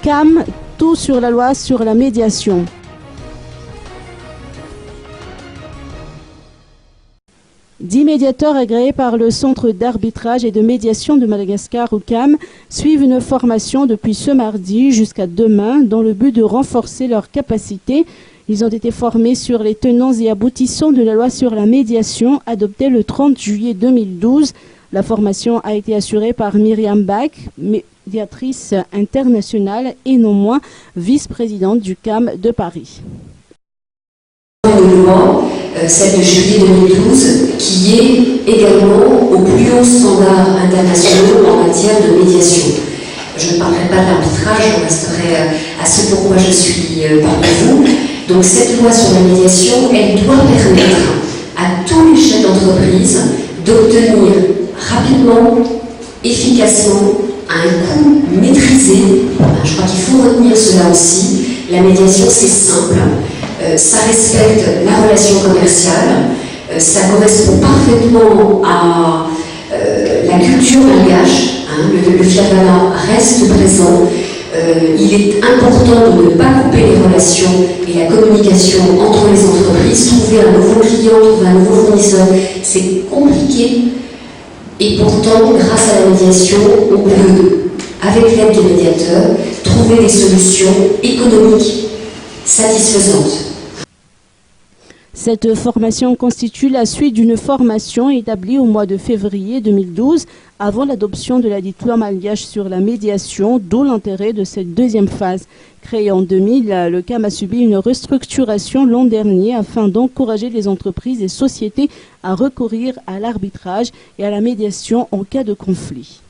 CAM, tout sur la loi sur la médiation. Dix médiateurs agréés par le Centre d'arbitrage et de médiation de Madagascar, ou CAM, suivent une formation depuis ce mardi jusqu'à demain dans le but de renforcer leurs capacités. Ils ont été formés sur les tenants et aboutissants de la loi sur la médiation adoptée le 30 juillet 2012. La formation a été assurée par Myriam Bach, médiatrice internationale et non moins vice-présidente du CAM de Paris. Une loi, celle de juillet 2012, qui est également au plus haut standard international en matière de médiation. Je ne parlerai pas de l'arbitrage, je resterai à ce pourquoi je suis parmi vous. Donc cette loi sur la médiation, elle doit permettre à tous les chefs d'entreprise d'obtenir rapidement, efficacement, à un coût maîtrisé. Je crois qu'il faut retenir cela aussi. La médiation, c'est simple. Ça respecte la relation commerciale, ça correspond parfaitement à la culture malgache, le fiabala reste présent, il est important de ne pas couper les relations et la communication entre les entreprises, trouver un nouveau client, trouver un nouveau fournisseur, c'est compliqué et pourtant grâce à la médiation, on peut, avec l'aide des médiateurs, trouver des solutions économiques satisfaisantes. Cette formation constitue la suite d'une formation établie au mois de février 2012 avant l'adoption de la dite loi malgache sur la médiation, d'où l'intérêt de cette deuxième phase. Créé en 2000, le CAM a subi une restructuration l'an dernier afin d'encourager les entreprises et sociétés à recourir à l'arbitrage et à la médiation en cas de conflit.